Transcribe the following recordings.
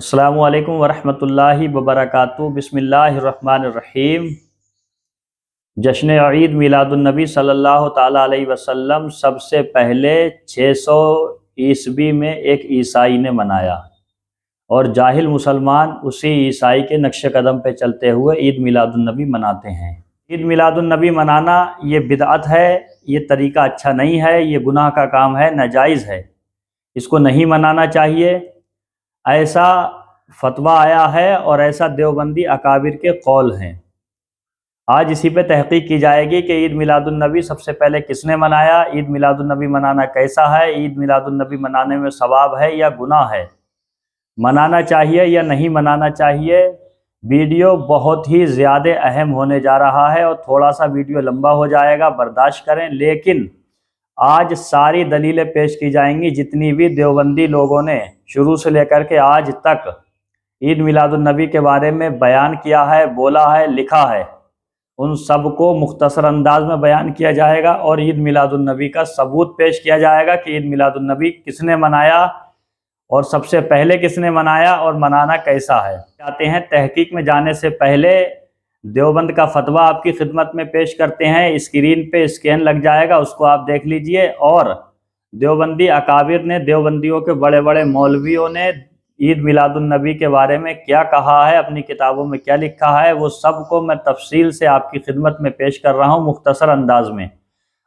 السلام علیکم ورحمۃ اللہ وبرکاتہ۔ بسم اللہ الرحمن الرحیم۔ جشن عید میلاد النبی صلی اللہ تعالیٰ علیہ وسلم سب سے پہلے 600 عیسوی میں ایک عیسائی نے منایا اور جاہل مسلمان اسی عیسائی کے نقش قدم پہ چلتے ہوئے عید میلاد النبی مناتے ہیں۔ عید میلاد النبی منانا یہ بدعت ہے، یہ طریقہ اچھا نہیں ہے، یہ گناہ کا کام ہے، ناجائز ہے، اس کو نہیں منانا چاہیے۔ ایسا فتویٰ آیا ہے اور ایسا دیوبندی اکابر کے قول ہیں۔ آج اسی پہ تحقیق کی جائے گی کہ عید میلاد النبی سب سے پہلے کس نے منایا، عید میلاد النبی منانا کیسا ہے، عید میلاد النبی منانے میں ثواب ہے یا گناہ ہے، منانا چاہیے یا نہیں منانا چاہیے۔ ویڈیو بہت ہی زیادہ اہم ہونے جا رہا ہے اور تھوڑا سا ویڈیو لمبا ہو جائے گا، برداشت کریں، لیکن آج ساری دلیلیں پیش کی جائیں گی جتنی بھی دیوبندی لوگوں نے شروع سے لے کر کے آج تک عید میلاد النبی کے بارے میں بیان کیا ہے، بولا ہے، لکھا ہے، ان سب کو مختصر انداز میں بیان کیا جائے گا اور عید میلاد النبی کا ثبوت پیش کیا جائے گا کہ عید میلاد النبی کس نے منایا اور سب سے پہلے کس نے منایا اور منانا کیسا ہے۔ چاہتے ہیں تحقیق میں جانے سے پہلے دیوبند کا فتویٰ آپ کی خدمت میں پیش کرتے ہیں، اسکرین پہ اسکین لگ جائے گا، اس کو آپ دیکھ لیجئے، اور دیوبندی اکابر نے، دیوبندیوں کے بڑے بڑے مولویوں نے عید میلاد النبی کے بارے میں کیا کہا ہے، اپنی کتابوں میں کیا لکھا ہے، وہ سب کو میں تفصیل سے آپ کی خدمت میں پیش کر رہا ہوں مختصر انداز میں،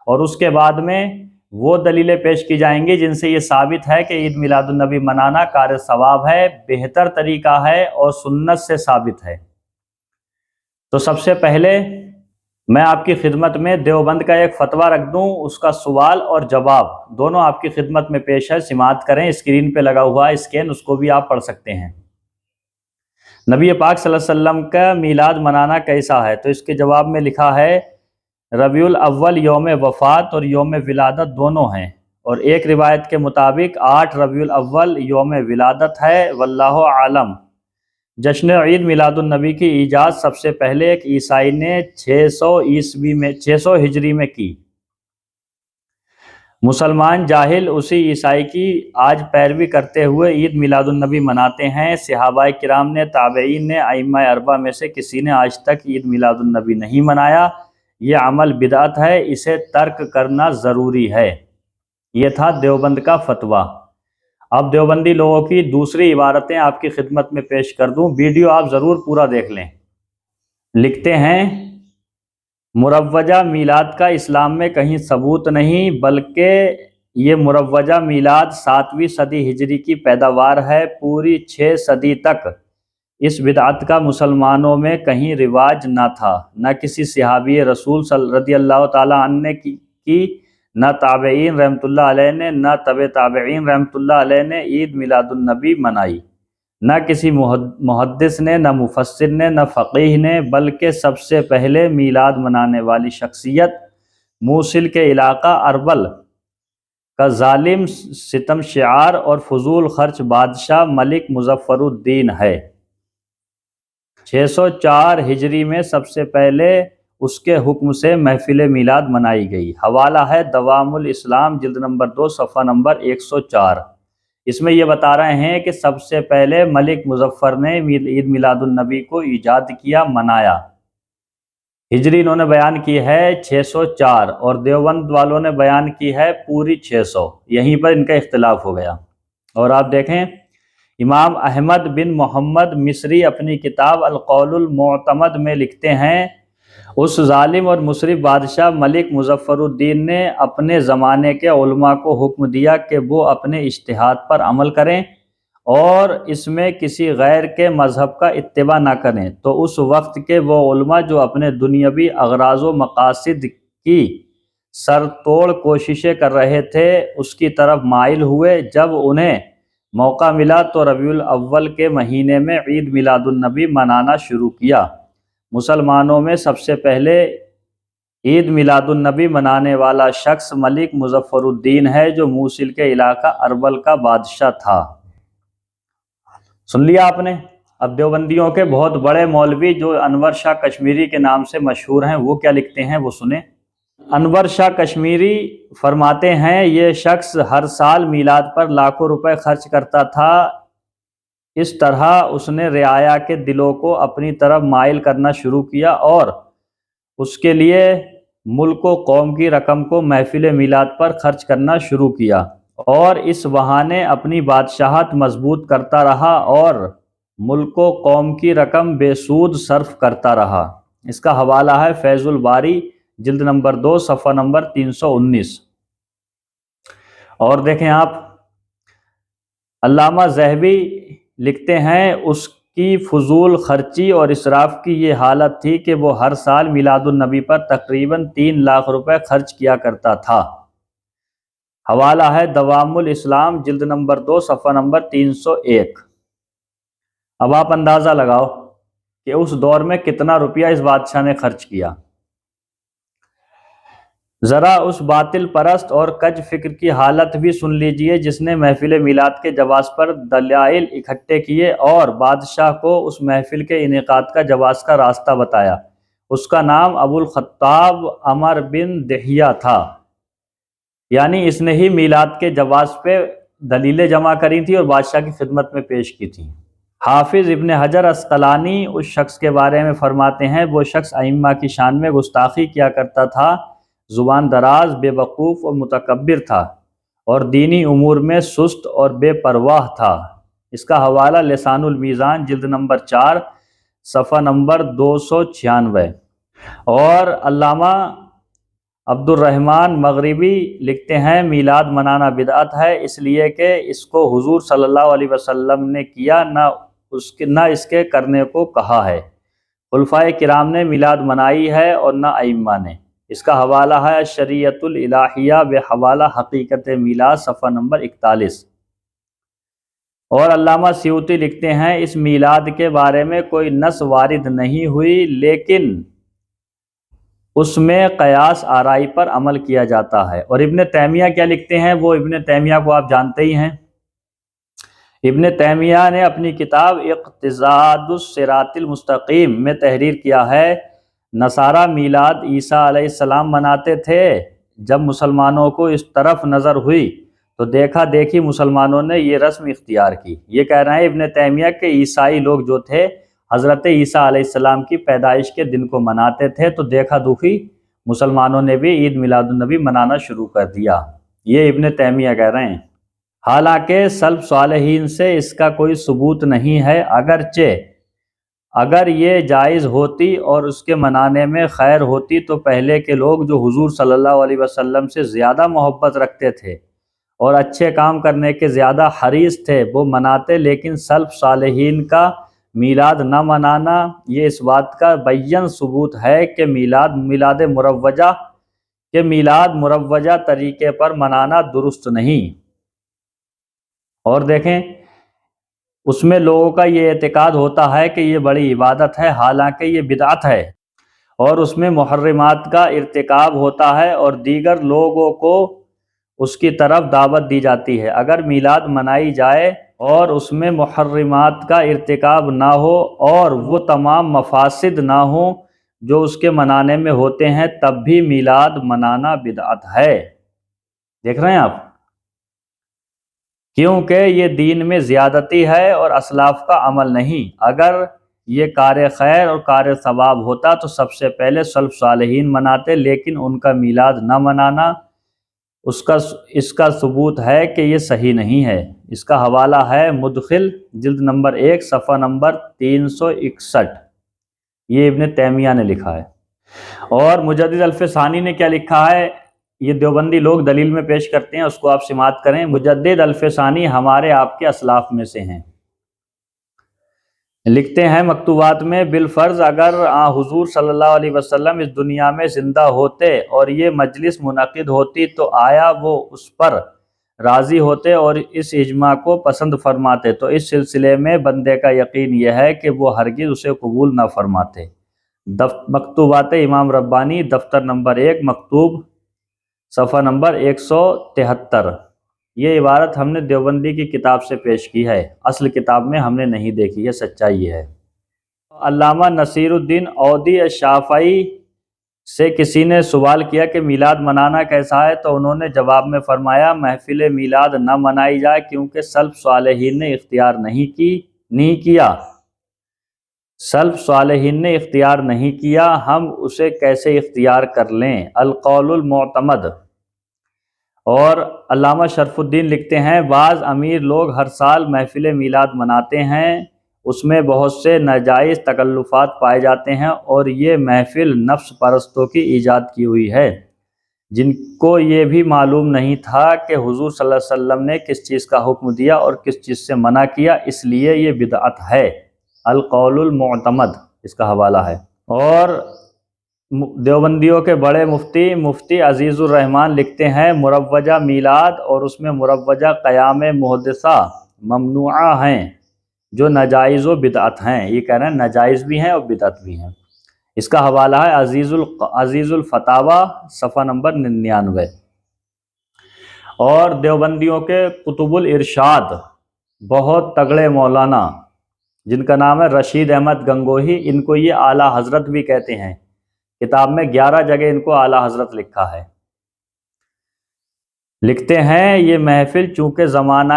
اور اس کے بعد میں وہ دلیلیں پیش کی جائیں گی جن سے یہ ثابت ہے کہ عید میلاد النبی منانا کار ثواب ہے، بہتر طریقہ ہے اور سنت سے ثابت ہے۔ تو سب سے پہلے میں آپ کی خدمت میں دیوبند کا ایک فتویٰ رکھ دوں، اس کا سوال اور جواب دونوں آپ کی خدمت میں پیش ہے، سماعت کریں، اسکرین پہ لگا ہوا ہے اسکین، اس کو بھی آپ پڑھ سکتے ہیں۔ نبی پاک صلی اللہ علیہ وسلم کا میلاد منانا کیسا ہے؟ تو اس کے جواب میں لکھا ہے ربیع الاول یوم وفات اور یوم ولادت دونوں ہیں، اور ایک روایت کے مطابق 8 ربیع الاول یوم ولادت ہے، واللہ عالم۔ جشن عید میلاد النبی کی ایجاد سب سے پہلے ایک عیسائی نے 600 ہجری میں کی۔ مسلمان جاہل اسی عیسائی کی آج پیروی کرتے ہوئے عید میلاد النبی مناتے ہیں۔ صحابہ کرام نے، تابعین نے، ائمہ اربعہ میں سے کسی نے آج تک عید میلاد النبی نہیں منایا۔ یہ عمل بدعت ہے، اسے ترک کرنا ضروری ہے۔ یہ تھا دیوبند کا فتویٰ۔ اب دیوبندی لوگوں کی دوسری عبارتیں آپ کی خدمت میں پیش کر دوں، ویڈیو آپ ضرور پورا دیکھ لیں۔ لکھتے ہیں مروجہ میلاد کا اسلام میں کہیں ثبوت نہیں، بلکہ یہ مروجہ میلاد 7ویں صدی ہجری کی پیداوار ہے۔ پوری 6 صدی تک اس بدعت کا مسلمانوں میں کہیں رواج نہ تھا، نہ کسی صحابی رسول رضی اللہ تعالیٰ عنہ نے کی، نہ تابعین رحمۃ اللہ علیہ نے، نہ تبع تابعین رحمۃ اللہ علیہ نے عید میلاد النبی منائی، نہ کسی محدث نے، نہ مفسر نے، نہ فقیہ نے، بلکہ سب سے پہلے میلاد منانے والی شخصیت موصل کے علاقہ اربل کا ظالم ستم شعار اور فضول خرچ بادشاہ ملک مظفر الدین ہے۔ 604 ہجری میں سب سے پہلے اس کے حکم سے محفل میلاد منائی گئی۔ حوالہ ہے دوام الاسلام جلد نمبر 2 صفحہ نمبر 104۔ اس میں یہ بتا رہے ہیں کہ سب سے پہلے ملک مظفر نے عید میلاد النبی کو ایجاد کیا، منایا۔ ہجری انہوں نے بیان کی ہے 604 اور دیوبند والوں نے بیان کی ہے پوری 600، یہیں پر ان کا اختلاف ہو گیا۔ اور آپ دیکھیں امام احمد بن محمد مصری اپنی کتاب القول المعتمد میں لکھتے ہیں اس ظالم اور مسرف بادشاہ ملک مظفر الدین نے اپنے زمانے کے علماء کو حکم دیا کہ وہ اپنے اجتہاد پر عمل کریں اور اس میں کسی غیر کے مذہب کا اتباع نہ کریں، تو اس وقت کے وہ علماء جو اپنے دنیاوی اغراض و مقاصد کی سر توڑ کوششیں کر رہے تھے اس کی طرف مائل ہوئے۔ جب انہیں موقع ملا تو ربیع الاول کے مہینے میں عید میلاد النبی منانا شروع کیا۔ مسلمانوں میں سب سے پہلے عید میلاد النبی منانے والا شخص ملک مظفر الدین ہے جو موصل کے علاقہ اربل کا بادشاہ تھا۔ سن لیا آپ نے؟ اب دیوبندیوں کے بہت بڑے مولوی جو انور شاہ کشمیری کے نام سے مشہور ہیں وہ کیا لکھتے ہیں وہ سنیں۔ انور شاہ کشمیری فرماتے ہیں یہ شخص ہر سال میلاد پر لاکھوں روپے خرچ کرتا تھا، اس طرح اس نے رعایا کے دلوں کو اپنی طرف مائل کرنا شروع کیا اور اس کے لیے ملک و قوم کی رقم کو محفل میلاد پر خرچ کرنا شروع کیا، اور اس بہانے اپنی بادشاہت مضبوط کرتا رہا اور ملک و قوم کی رقم بے سود صرف کرتا رہا۔ اس کا حوالہ ہے فیض الباری جلد نمبر 2 صفحہ نمبر 319۔ اور دیکھیں آپ، علامہ ذہبی لکھتے ہیں اس کی فضول خرچی اور اسراف کی یہ حالت تھی کہ وہ ہر سال میلاد النبی پر تقریباً 3 لاکھ روپے خرچ کیا کرتا تھا۔ حوالہ ہے دوام الاسلام جلد نمبر 2 صفحہ نمبر 301۔ اب آپ اندازہ لگاؤ کہ اس دور میں کتنا روپیہ اس بادشاہ نے خرچ کیا۔ ذرا اس باطل پرست اور کج فکر کی حالت بھی سن لیجئے جس نے محفل میلاد کے جواز پر دلائل اکٹھے کیے اور بادشاہ کو اس محفل کے انعقاد کا جواز کا راستہ بتایا۔ اس کا نام ابو الخطاب عمر بن دحیہ تھا، یعنی اس نے ہی میلاد کے جواز پہ دلیلیں جمع کری تھی اور بادشاہ کی خدمت میں پیش کی تھی۔ حافظ ابن حجر عسقلانی اس شخص کے بارے میں فرماتے ہیں، وہ شخص ائمہ کی شان میں گستاخی کیا کرتا تھا، زبان دراز، بے وقوف اور متکبر تھا، اور دینی امور میں سست اور بے پرواہ تھا۔ اس کا حوالہ لسان المیزان جلد نمبر 4 صفحہ نمبر 296۔ اور علامہ عبد الرحمن مغربی لکھتے ہیں، میلاد منانا بدعت ہے، اس لیے کہ اس کو حضور صلی اللہ علیہ وسلم نے کیا، نہ اس کے کرنے کو کہا ہے۔ خلفائے کرام نے میلاد منائی ہے اور نہ ائمہ نے۔ اس کا حوالہ ہے شریعت الالہیہ بحوالہ حقیقت میلاد صفحہ نمبر 41۔ اور علامہ سیوطی لکھتے ہیں، اس میلاد کے بارے میں کوئی نص وارد نہیں ہوئی، لیکن اس میں قیاس آرائی پر عمل کیا جاتا ہے۔ اور ابن تیمیہ کیا لکھتے ہیں؟ وہ ابن تیمیہ کو آپ جانتے ہی ہیں۔ ابن تیمیہ نے اپنی کتاب اقتصاد الصراط المستقیم میں تحریر کیا ہے، نصارہ میلاد عیسیٰ علیہ السلام مناتے تھے، جب مسلمانوں کو اس طرف نظر ہوئی تو دیکھا دیکھی مسلمانوں نے یہ رسم اختیار کی۔ یہ کہہ رہے ہیں ابن تیمیہ کہ عیسائی لوگ جو تھے حضرت عیسیٰ علیہ السلام کی پیدائش کے دن کو مناتے تھے، تو دیکھا دیکھی مسلمانوں نے بھی عید میلاد النبی منانا شروع کر دیا۔ یہ ابن تیمیہ کہہ رہے ہیں، حالانکہ سلف صالحین سے اس کا کوئی ثبوت نہیں ہے، اگرچہ اگر یہ جائز ہوتی اور اس کے منانے میں خیر ہوتی تو پہلے کے لوگ جو حضور صلی اللہ علیہ وسلم سے زیادہ محبت رکھتے تھے اور اچھے کام کرنے کے زیادہ حریص تھے وہ مناتے، لیکن سلف صالحین کا میلاد نہ منانا یہ اس بات کا بیان ثبوت ہے کہ میلاد مروجہ طریقے پر منانا درست نہیں۔ اور دیکھیں، اس میں لوگوں کا یہ اعتقاد ہوتا ہے کہ یہ بڑی عبادت ہے، حالانکہ یہ بدعت ہے، اور اس میں محرمات کا ارتکاب ہوتا ہے اور دیگر لوگوں کو اس کی طرف دعوت دی جاتی ہے۔ اگر میلاد منائی جائے اور اس میں محرمات کا ارتکاب نہ ہو اور وہ تمام مفاسد نہ ہوں جو اس کے منانے میں ہوتے ہیں، تب بھی میلاد منانا بدعت ہے۔ دیکھ رہے ہیں آپ، کیونکہ یہ دین میں زیادتی ہے اور اسلاف کا عمل نہیں۔ اگر یہ کار خیر اور کار ثواب ہوتا تو سب سے پہلے سلف صالحین مناتے، لیکن ان کا میلاد نہ منانا اس کا ثبوت ہے کہ یہ صحیح نہیں ہے۔ اس کا حوالہ ہے مدخل جلد نمبر 1 صفحہ نمبر 361۔ یہ ابن تیمیہ نے لکھا ہے۔ اور مجدد الفسانی نے کیا لکھا ہے؟ یہ دیوبندی لوگ دلیل میں پیش کرتے ہیں، اس کو آپ سماعت کریں۔ مجدد الفسانی ہمارے آپ کے اسلاف میں سے ہیں، لکھتے ہیں مکتوبات میں، بالفرض اگر حضور صلی اللہ علیہ وسلم اس دنیا میں زندہ ہوتے اور یہ مجلس منعقد ہوتی تو آیا وہ اس پر راضی ہوتے اور اس اجماع کو پسند فرماتے؟ تو اس سلسلے میں بندے کا یقین یہ ہے کہ وہ ہرگز اسے قبول نہ فرماتے۔ مکتوبات امام ربانی دفتر نمبر 1 مکتوب صفحہ نمبر 173۔ یہ عبارت ہم نے دیوبندی کی کتاب سے پیش کی ہے، اصل کتاب میں ہم نے نہیں دیکھی، یہ سچائی ہے۔ علامہ نصیر الدین اودھی الشافعی سے کسی نے سوال کیا کہ میلاد منانا کیسا ہے، تو انہوں نے جواب میں فرمایا، محفل میلاد نہ منائی جائے کیونکہ سلف صالحین نے اختیار نہیں کی، نہیں کیا، سلف صالحین نے اختیار نہیں کیا، ہم اسے کیسے اختیار کر لیں؟ القول المعتمد۔ اور علامہ شرف الدین لکھتے ہیں بعض امیر لوگ ہر سال محفل میلاد مناتے ہیں، اس میں بہت سے ناجائز تکلفات پائے جاتے ہیں، اور یہ محفل نفس پرستوں کی ایجاد کی ہوئی ہے، جن کو یہ بھی معلوم نہیں تھا کہ حضور صلی اللہ علیہ وسلم نے کس چیز کا حکم دیا اور کس چیز سے منع کیا، اس لیے یہ بدعت ہے۔ القول المعتمد اس کا حوالہ ہے۔ اور دیوبندیوں کے بڑے مفتی عزیز الرحمان لکھتے ہیں مروجہ میلاد اور اس میں مروجہ قیام محدثہ ممنوعہ ہیں، جو ناجائز و بدعت ہیں۔ یہ کہہ رہے ہیں ناجائز بھی ہیں اور بدعت بھی ہیں۔ اس کا حوالہ ہے عزیز الفتاوی صفحہ نمبر 99۔ اور دیوبندیوں کے قطب الارشاد بہت تگڑے مولانا جن کا نام ہے رشید احمد گنگوہی، ان کو یہ اعلیٰ حضرت بھی کہتے ہیں، کتاب میں 11 جگہ ان کو اعلیٰ حضرت لکھا ہے۔ لکھتے ہیں یہ محفل چونکہ زمانہ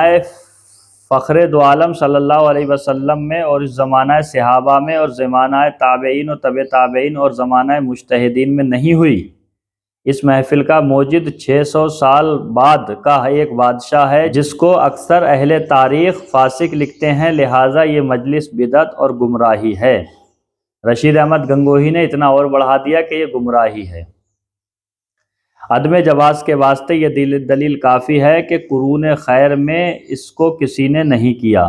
فخر دو عالم صلی اللہ علیہ وسلم میں اور اس زمانہ صحابہ میں اور زمانہ تابعین اور طبع تابعین اور زمانہ مجتہدین میں نہیں ہوئی، اس محفل کا موجد 600 سال بعد کا ایک بادشاہ ہے جس کو اکثر اہل تاریخ فاسق لکھتے ہیں، لہٰذا یہ مجلس بدعت اور گمراہی ہے۔ رشید احمد گنگوہی نے اتنا اور بڑھا دیا کہ یہ گمراہی ہے۔ عدم جواز کے واسطے یہ دلیل کافی ہے کہ قرون خیر میں اس کو کسی نے نہیں کیا۔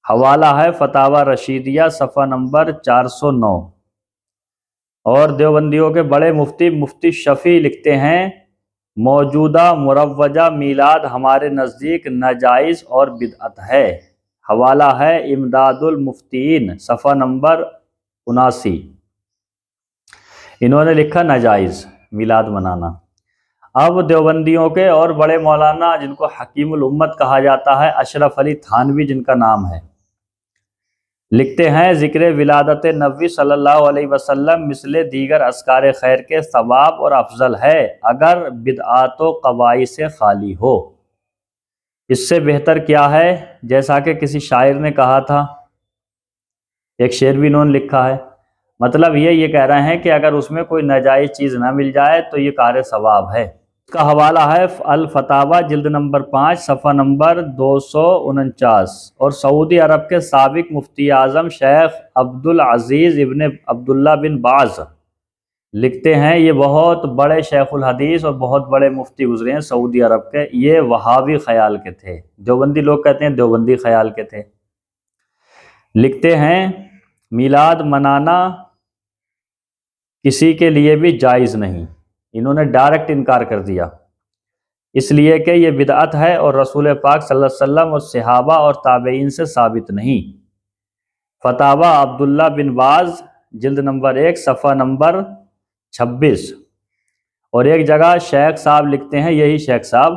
حوالہ ہے فتاوی رشیدیہ صفحہ نمبر 409۔ اور دیوبندیوں کے بڑے مفتی شفیع لکھتے ہیں موجودہ مروجہ میلاد ہمارے نزدیک ناجائز اور بدعت ہے۔ حوالہ ہے امداد المفتین صفحہ نمبر 79۔ انہوں نے لکھا ناجائز میلاد منانا۔ اب دیوبندیوں کے اور بڑے مولانا جن کو حکیم الامت کہا جاتا ہے، اشرف علی تھانوی جن کا نام ہے، لکھتے ہیں ذکر ولادت نبوی صلی اللہ علیہ وسلم مثل دیگر اذکار خیر کے ثواب اور افضل ہے اگر بدعات و قبائی سے خالی ہو۔ اس سے بہتر کیا ہے؟ جیسا کہ کسی شاعر نے کہا تھا، ایک شعر بھی انہوں نے لکھا ہے، مطلب یہ کہہ رہے ہیں کہ اگر اس میں کوئی ناجائز چیز نہ مل جائے تو یہ کار ثواب ہے۔ اس کا حوالہ ہے الفتاوی جلد نمبر 5 صفحہ نمبر 249۔ اور سعودی عرب کے سابق مفتی اعظم شیخ عبدالعزیز ابن عبداللہ بن باز لکھتے ہیں یہ بہت بڑے شیخ الحدیث اور بہت بڑے مفتی گزرے ہیں سعودی عرب کے، یہ وہابی خیال کے تھے، دیوبندی لوگ کہتے ہیں دیوبندی خیال کے تھے۔ لکھتے ہیں میلاد منانا کسی کے لیے بھی جائز نہیں، انہوں نے ڈائریکٹ انکار کر دیا، اس لیے کہ یہ بدعت ہے اور رسول پاک صلی اللہ علیہ وسلم اور صحابہ اور تابعین سے ثابت نہیں۔ فتاوی عبداللہ بن باز جلد نمبر 1 صفحہ نمبر 26۔ اور ایک جگہ شیخ صاحب لکھتے ہیں، یہی شیخ صاحب،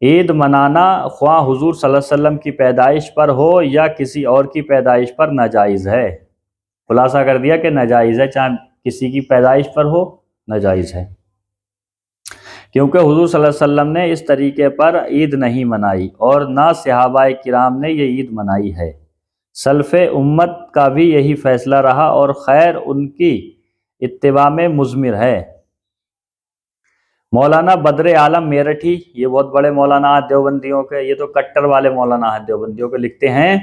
عید منانا خواہ حضور صلی اللہ علیہ وسلم کی پیدائش پر ہو یا کسی اور کی پیدائش پر ناجائز ہے۔ خلاصہ کر دیا کہ ناجائز ہے، چاہے کسی کی پیدائش پر ہو ناجائز ہے، کیونکہ حضور صلی اللہ علیہ وسلم نے اس طریقے پر عید نہیں منائی اور نہ صحابہ کرام نے یہ عید منائی ہے۔ سلف امت کا بھی یہی فیصلہ رہا اور خیر ان کی اتباع میں مضمر ہے۔ مولانا بدر عالم میرٹھی، یہ بہت بڑے مولانا ہیں دیوبندیوں کے، یہ تو کٹر والے مولانا ہیں دیوبندیوں کے، لکھتے ہیں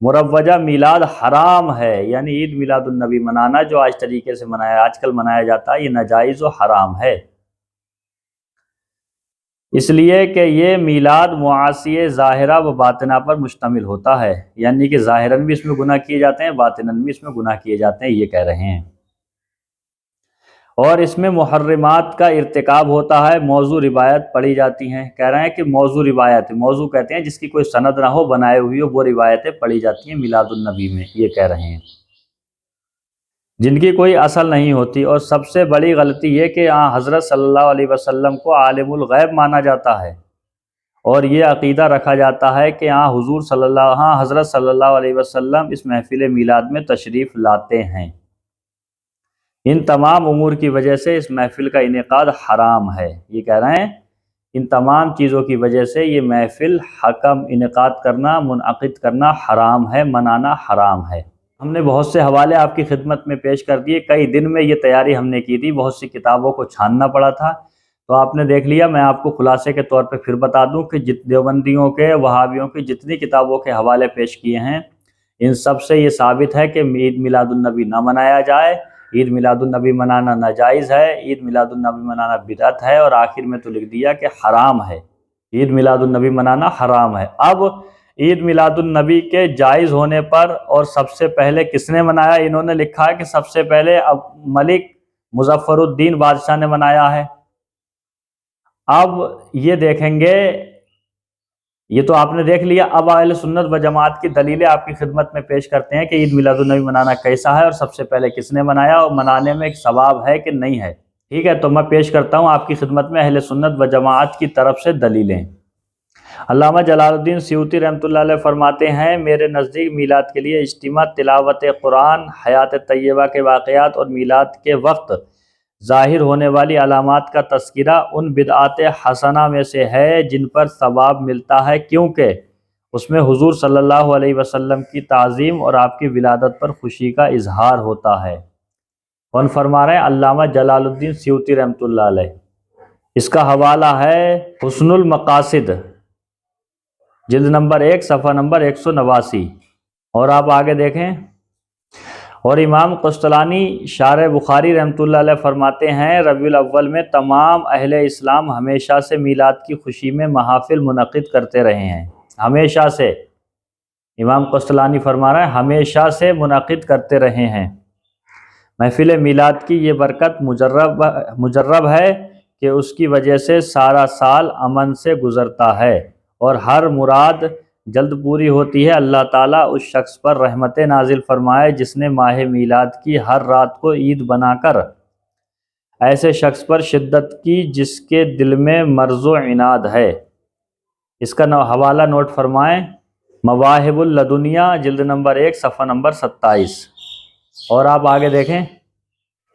مروجہ میلاد حرام ہے، یعنی عید میلاد النبی منانا جو آج طریقے سے آج کل منایا جاتا ہے، یہ ناجائز و حرام ہے، اس لیے کہ یہ میلاد معاصی ظاہرہ و باطنہ پر مشتمل ہوتا ہے، یعنی کہ ظاہراً بھی اس میں گناہ کیے جاتے ہیں، باطناً بھی اس میں گناہ کیے جاتے ہیں، یہ کہہ رہے ہیں۔ اور اس میں محرمات کا ارتکاب ہوتا ہے، موضوع روایت پڑھی جاتی ہیں، کہہ رہے ہیں کہ موضوع روایت، موضوع کہتے ہیں جس کی کوئی سند نہ ہو، بنائے ہوئی ہو، وہ روایتیں پڑھی جاتی ہیں میلاد النبی میں، یہ کہہ رہے ہیں، جن کی کوئی اصل نہیں ہوتی۔ اور سب سے بڑی غلطی یہ کہ حضرت صلی اللہ علیہ وسلم کو عالم الغیب مانا جاتا ہے اور یہ عقیدہ رکھا جاتا ہے کہ حضرت صلی اللہ علیہ وسلم اس محفل میلاد میں تشریف لاتے ہیں۔ ان تمام امور کی وجہ سے اس محفل کا انعقاد حرام ہے، یہ کہہ رہے ہیں ان تمام چیزوں کی وجہ سے یہ محفل حکم انعقاد کرنا، منعقد کرنا حرام ہے، منانا حرام ہے۔ ہم نے بہت سے حوالے آپ کی خدمت میں پیش کر دیے، کئی دن میں یہ تیاری ہم نے کی تھی، بہت سی کتابوں کو چھاننا پڑا تھا، تو آپ نے دیکھ لیا۔ میں آپ کو خلاصے کے طور پہ پھر بتا دوں کہ دیوبندیوں کے، وہابیوں کی جتنی کتابوں کے حوالے پیش کیے ہیں، ان سب سے یہ ثابت ہے کہ عید میلاد النبی نہ منایا جائے، عید میلاد النبی منانا ناجائز ہے، عید میلاد النبی منانا بدعت ہے، اور آخر میں تو لکھ دیا کہ حرام ہے، عید میلاد النبی منانا حرام ہے۔ اب عید میلاد النبی کے جائز ہونے پر اور سب سے پہلے کس نے منایا؟ انہوں نے لکھا ہے کہ سب سے پہلے اب ملک مظفر الدین بادشاہ نے منایا ہے۔ اب یہ دیکھیں گے، یہ تو آپ نے دیکھ لیا، اب اہل سنت و جماعت کی دلیلیں آپ کی خدمت میں پیش کرتے ہیں کہ عید میلاد النبی منانا کیسا ہے اور سب سے پہلے کس نے منایا اور منانے میں ایک ثواب ہے کہ نہیں ہے۔ ٹھیک ہے، تو میں پیش کرتا ہوں آپ کی خدمت میں اہل سنت و جماعت کی طرف سے دلیلیں۔ علامہ جلال الدین سیوطی رحمۃ اللہ علیہ فرماتے ہیں، میرے نزدیک میلاد کے لیے اجتماع، تلاوت قرآن، حیات طیبہ کے واقعات اور میلاد کے وقت ظاہر ہونے والی علامات کا تذکرہ ان بدعات حسنہ میں سے ہے جن پر ثواب ملتا ہے، کیونکہ اس میں حضور صلی اللہ علیہ وسلم کی تعظیم اور آپ کی ولادت پر خوشی کا اظہار ہوتا ہے۔ کون فرما رہے ہیں؟ علامہ جلال الدین سیوطی رحمۃ اللہ علیہ۔ اس کا حوالہ ہے حسن المقاصد، جلد نمبر 1 صفحہ نمبر 189، اور آپ آگے دیکھیں۔ اور امام قسطلانی شارح بخاری رحمۃ اللہ علیہ فرماتے ہیں، ربیع الاول میں تمام اہل اسلام ہمیشہ سے میلاد کی خوشی میں محافل منعقد کرتے رہے ہیں، ہمیشہ سے۔ امام قسطلانی فرما رہے ہیں ہمیشہ سے منعقد کرتے رہے ہیں۔ محفل میلاد کی یہ برکت مجرب ہے کہ اس کی وجہ سے سارا سال امن سے گزرتا ہے اور ہر مراد جلد پوری ہوتی ہے۔ اللہ تعالیٰ اس شخص پر رحمت نازل فرمائے جس نے ماہ میلاد کی ہر رات کو عید بنا کر ایسے شخص پر شدت کی جس کے دل میں مرض و عناد ہے۔ اس کا حوالہ نوٹ فرمائیں، مواہب اللدنیہ، جلد نمبر 1 صفحہ نمبر 27، اور آپ آگے دیکھیں۔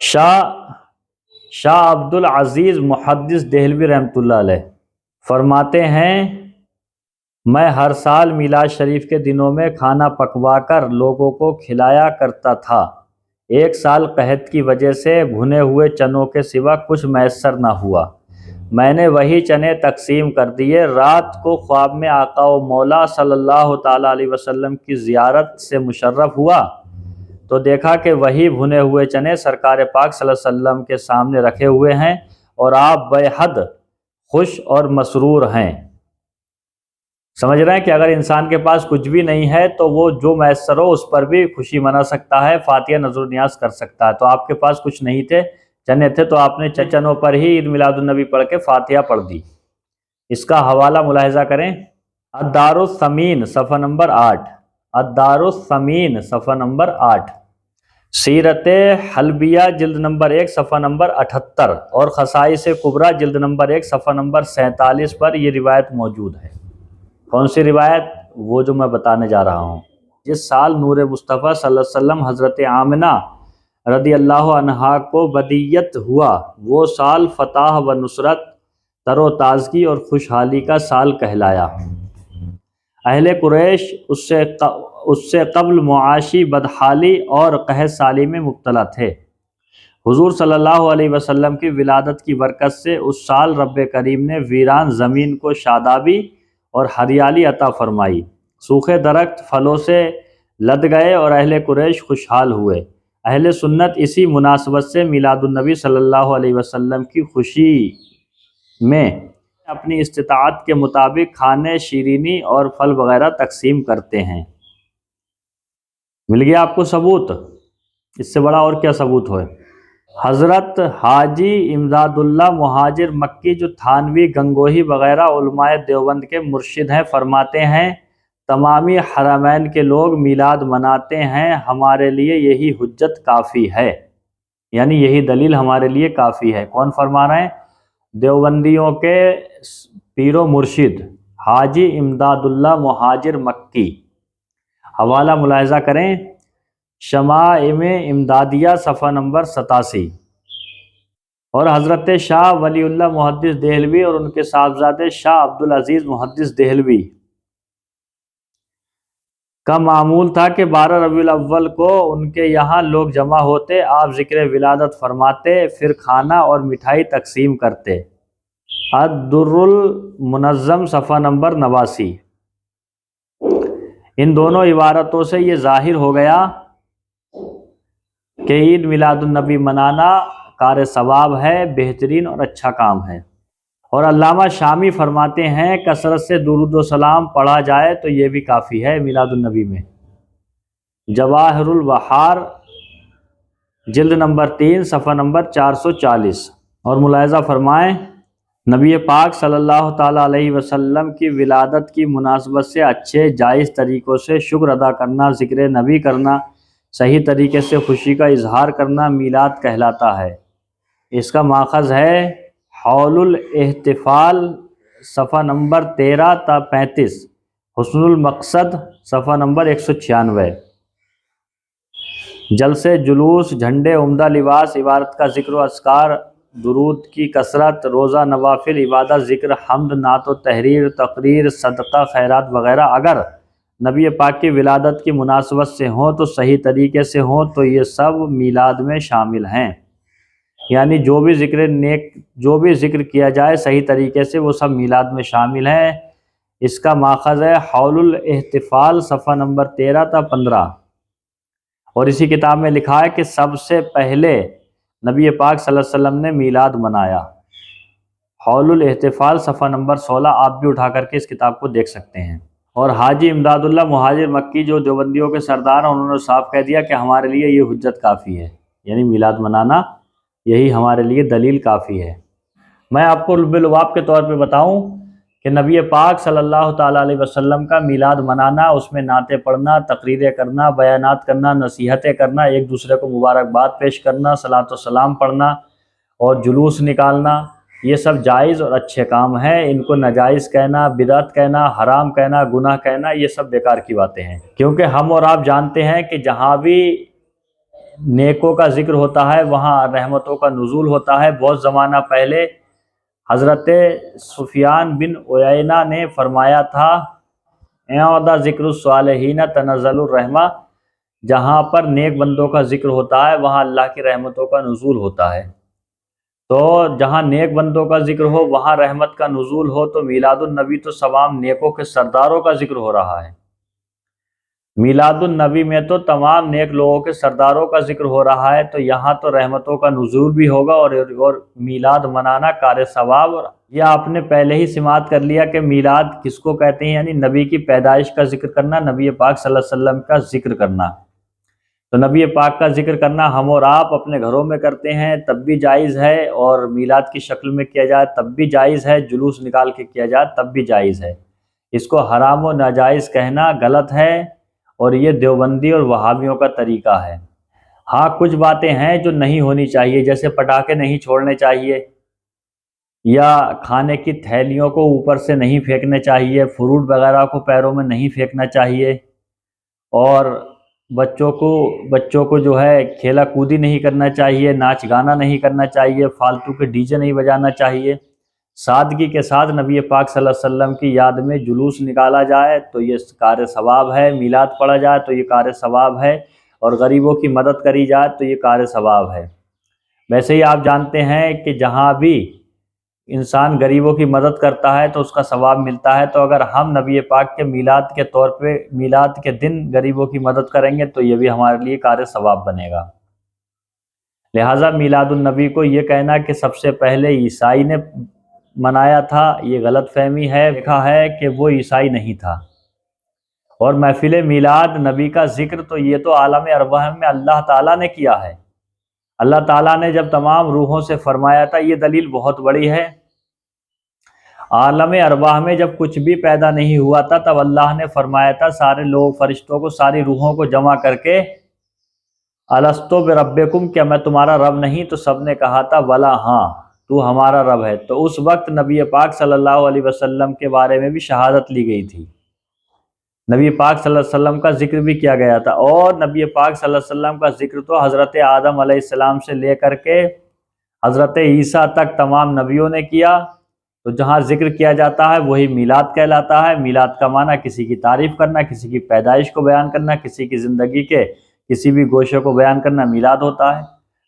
شاہ عبد العزیز محدث دہلوی رحمۃ اللہ علیہ فرماتے ہیں، میں ہر سال میلاد شریف کے دنوں میں کھانا پکوا کر لوگوں کو کھلایا کرتا تھا۔ ایک سال قحط کی وجہ سے بھنے ہوئے چنوں کے سوا کچھ میسر نہ ہوا، میں نے وہی چنے تقسیم کر دیے۔ رات کو خواب میں آقا و مولا صلی اللہ تعالیٰ علیہ وسلم کی زیارت سے مشرف ہوا تو دیکھا کہ وہی بھنے ہوئے چنے سرکار پاک صلی اللہ علیہ وسلم کے سامنے رکھے ہوئے ہیں اور آپ بے حد خوش اور مسرور ہیں۔ سمجھ رہے ہیں کہ اگر انسان کے پاس کچھ بھی نہیں ہے تو وہ جو میسر ہو اس پر بھی خوشی منا سکتا ہے، فاتحہ نذر و نیاز کر سکتا ہے۔ تو آپ کے پاس کچھ نہیں تھے، چنے تھے، تو آپ نے چنوں پر ہی عید میلاد النبی پڑھ کے فاتحہ پڑھ دی۔ اس کا حوالہ ملاحظہ کریں، الدار الثمین صفحہ نمبر 8، الدار الثمین صفحہ نمبر 8، سیرت حلبیہ جلد نمبر 1 صفحہ نمبر 78 اور خصائص کبریٰ جلد نمبر 1 صفحہ نمبر 47 پر یہ روایت موجود ہے۔ کون سی روایت؟ وہ جو میں بتانے جا رہا ہوں۔ جس سال نور مصطفیٰ صلی اللہ علیہ وسلم حضرت آمنہ رضی اللہ عنہا کو بدیت ہوا، وہ سال فتح و نصرت، تر و تازگی اور خوشحالی کا سال کہلایا۔ اہل قریش اس سے قبل معاشی بدحالی اور قحط سالی میں مبتلا تھے۔ حضور صلی اللہ علیہ وسلم کی ولادت کی برکت سے اس سال رب کریم نے ویران زمین کو شادابی اور ہریالی عطا فرمائی، سوکھے درخت پھلوں سے لد گئے اور اہل قریش خوشحال ہوئے۔ اہل سنت اسی مناسبت سے میلاد النبی صلی اللہ علیہ وسلم کی خوشی میں اپنی استطاعت کے مطابق کھانے، شیرینی اور پھل وغیرہ تقسیم کرتے ہیں۔ مل گیا آپ کو ثبوت؟ اس سے بڑا اور کیا ثبوت ہوئے؟ حضرت حاجی امداد اللہ مہاجر مکی جو تھانوی، گنگوہی وغیرہ علماء دیوبند کے مرشد ہیں، فرماتے ہیں تمامی حرمین کے لوگ میلاد مناتے ہیں، ہمارے لیے یہی حجت کافی ہے، یعنی یہی دلیل ہمارے لیے کافی ہے۔ کون فرما رہے ہیں؟ دیوبندیوں کے پیر و مرشد حاجی امداد اللہ مہاجر مکی۔ حوالہ ملاحظہ کریں، شمائم امدادیہ صفحہ نمبر 87۔ اور حضرت شاہ ولی اللہ محدث دہلوی اور ان کے صاحبزادے شاہ عبدالعزیز محدث دہلوی کا معمول تھا کہ 12 ربیع الاول کو ان کے یہاں لوگ جمع ہوتے، آپ ذکر ولادت فرماتے، پھر کھانا اور مٹھائی تقسیم کرتے۔ الدر المنظم صفحہ نمبر 89۔ ان دونوں عبارتوں سے یہ ظاہر ہو گیا کہ عید میلاد النبی منانا کار ثواب ہے، بہترین اور اچھا کام ہے۔ اور علامہ شامی فرماتے ہیں کثرت سے درود و سلام پڑھا جائے تو یہ بھی کافی ہے میلاد النبی میں۔ جواہر البحار جلد نمبر 3 صفحہ نمبر 440۔ اور ملاحظہ فرمائیں نبی پاک صلی اللہ تعالیٰ علیہ وسلم کی ولادت کی مناسبت سے اچھے جائز طریقوں سے شکر ادا کرنا، ذکر نبی کرنا، صحیح طریقے سے خوشی کا اظہار کرنا میلاد کہلاتا ہے۔ اس کا ماخذ ہے حول الاحتفال صفحہ نمبر 13 تا 35، حسن المقصد صفحہ نمبر 196۔ جلسے، جلوس، جھنڈے، عمدہ لباس، عبادت کا ذکر و اذکار، درود کی کثرت، روزہ، نوافل، عبادت، ذکر، حمد، نعت و تحریر، تقریر، صدقہ، خیرات وغیرہ اگر نبی پاک کی ولادت کی مناسبت سے ہوں تو صحیح طریقے سے ہوں تو یہ سب میلاد میں شامل ہیں۔ یعنی جو بھی ذکر کیا جائے صحیح طریقے سے وہ سب میلاد میں شامل ہیں۔ اس کا ماخذ ہے حول الاحتفال صفحہ نمبر 13 تا 15۔ اور اسی کتاب میں لکھا ہے کہ سب سے پہلے نبی پاک صلی اللہ علیہ وسلم نے میلاد منایا۔ حول الاحتفال صفحہ نمبر 16، آپ بھی اٹھا کر کے اس کتاب کو دیکھ سکتے ہیں۔ اور حاجی امداد اللہ مہاجر مکی جو دیوبندیوں کے سردار ہیں، انہوں نے صاف کہہ دیا کہ ہمارے لیے یہ حجت کافی ہے، یعنی میلاد منانا یہی ہمارے لیے دلیل کافی ہے۔ میں آپ کو لب لباب کے طور پہ بتاؤں کہ نبی پاک صلی اللہ تعالیٰ علیہ وسلم کا میلاد منانا، اس میں نعتیں پڑھنا، تقریریں کرنا، بیانات کرنا، نصیحتیں کرنا، ایک دوسرے کو مبارکباد پیش کرنا، صلاۃ و سلام پڑھنا اور جلوس نکالنا، یہ سب جائز اور اچھے کام ہیں۔ ان کو ناجائز کہنا، بدعت کہنا، حرام کہنا، گناہ کہنا، یہ سب بیکار کی باتیں ہیں، کیونکہ ہم اور آپ جانتے ہیں کہ جہاں بھی نیکوں کا ذکر ہوتا ہے وہاں رحمتوں کا نزول ہوتا ہے۔ بہت زمانہ پہلے حضرت سفیان بن عیینہ نے فرمایا تھا اعوذ ذکر الصالحین تنزل الرحمہ، جہاں پر نیک بندوں کا ذکر ہوتا ہے وہاں اللہ کی رحمتوں کا نزول ہوتا ہے۔ تو جہاں نیک بندوں کا ذکر ہو وہاں رحمت کا نزول ہو، تو میلاد النبی تو تمام نیکوں کے سرداروں کا ذکر ہو رہا ہے۔ میلاد النبی میں تو تمام نیک لوگوں کے سرداروں کا ذکر ہو رہا ہے، تو یہاں تو رحمتوں کا نزول بھی ہوگا اور میلاد منانا کار ثواب۔ یہ آپ نے پہلے ہی سماعت کر لیا کہ میلاد کس کو کہتے ہیں، یعنی نبی کی پیدائش کا ذکر کرنا، نبی پاک صلی اللہ علیہ وسلم کا ذکر کرنا۔ تو نبی پاک کا ذکر کرنا ہم اور آپ اپنے گھروں میں کرتے ہیں تب بھی جائز ہے، اور میلاد کی شکل میں کیا جائے تب بھی جائز ہے، جلوس نکال کے کیا جائے تب بھی جائز ہے۔ اس کو حرام و ناجائز کہنا غلط ہے، اور یہ دیوبندی اور وہابیوں کا طریقہ ہے۔ ہاں کچھ باتیں ہیں جو نہیں ہونی چاہیے، جیسے پٹاخے نہیں چھوڑنے چاہیے، یا کھانے کی تھیلیوں کو اوپر سے نہیں پھینکنے چاہیے، فروٹ وغیرہ کو پیروں میں نہیں پھینکنا چاہیے، اور بچوں کو جو ہے کھیلا کودی نہیں کرنا چاہیے، ناچ گانا نہیں کرنا چاہیے، فالتو کے ڈی جے نہیں بجانا چاہیے۔ سادگی کے ساتھ نبی پاک صلی اللہ علیہ وسلم کی یاد میں جلوس نکالا جائے تو یہ کار ثواب ہے، میلاد پڑھا جائے تو یہ کار ثواب ہے، اور غریبوں کی مدد کری جائے تو یہ کار ثواب ہے۔ ویسے ہی آپ جانتے ہیں کہ جہاں بھی انسان غریبوں کی مدد کرتا ہے تو اس کا ثواب ملتا ہے، تو اگر ہم نبی پاک کے میلاد کے طور پہ میلاد کے دن غریبوں کی مدد کریں گے تو یہ بھی ہمارے لیے کار ثواب بنے گا۔ لہٰذا میلاد النبی کو یہ کہنا کہ سب سے پہلے عیسائی نے منایا تھا، یہ غلط فہمی ہے۔ لکھا ہے کہ وہ عیسائی نہیں تھا۔ اور محفل میلاد نبی کا ذکر تو یہ تو عالم ارواح میں اللہ تعالیٰ نے کیا ہے۔ اللہ تعالیٰ نے جب تمام روحوں سے فرمایا تھا، یہ دلیل بہت بڑی ہے، عالم ارواح میں جب کچھ بھی پیدا نہیں ہوا تھا تب اللہ نے فرمایا تھا سارے لوگ فرشتوں کو، ساری روحوں کو جمع کر کے الستو بربکم، کیا میں تمہارا رب نہیں؟ تو سب نے کہا تھا بلا، ہاں تو ہمارا رب ہے۔ تو اس وقت نبی پاک صلی اللہ علیہ وسلم کے بارے میں بھی شہادت لی گئی تھی، نبی پاک صلی اللہ علیہ وسلم کا ذکر بھی کیا گیا تھا، اور نبی پاک صلی اللہ علیہ وسلم کا ذکر تو حضرت آدم علیہ السلام سے لے کر کے حضرت عیسیٰ تک تمام نبیوں نے کیا، تو جہاں ذکر کیا جاتا ہے وہی میلاد کہلاتا ہے۔ میلاد کا معنی کسی کی تعریف کرنا، کسی کی پیدائش کو بیان کرنا، کسی کی زندگی کے کسی بھی گوشے کو بیان کرنا میلاد ہوتا ہے۔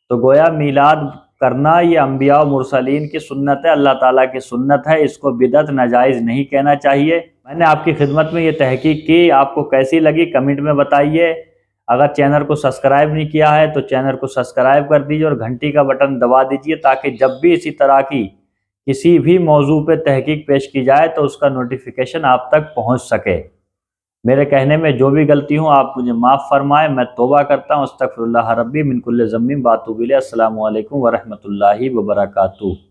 تو گویا میلاد کرنا یہ انبیاء و مرسلین کی سنت ہے، اللہ تعالیٰ کی سنت ہے، اس کو بدعت ناجائز نہیں کہنا چاہیے۔ میں نے آپ کی خدمت میں یہ تحقیق کی، آپ کو کیسی لگی کمنٹ میں بتائیے۔ اگر چینل کو سبسکرائب نہیں کیا ہے تو چینل کو سبسکرائب کر دیجیے اور گھنٹی کا بٹن دبا دیجیے، تاکہ جب بھی اسی طرح کی کسی بھی موضوع پہ تحقیق پیش کی جائے تو اس کا نوٹیفیکیشن آپ تک پہنچ سکے۔ میرے کہنے میں جو بھی غلطی ہوں آپ مجھے معاف فرمائیں، میں توبہ کرتا ہوں، استغفر اللہ ربی من کل ذنب واتوب الیہ۔ السلام علیکم ورحمۃ اللہ وبرکاتہ۔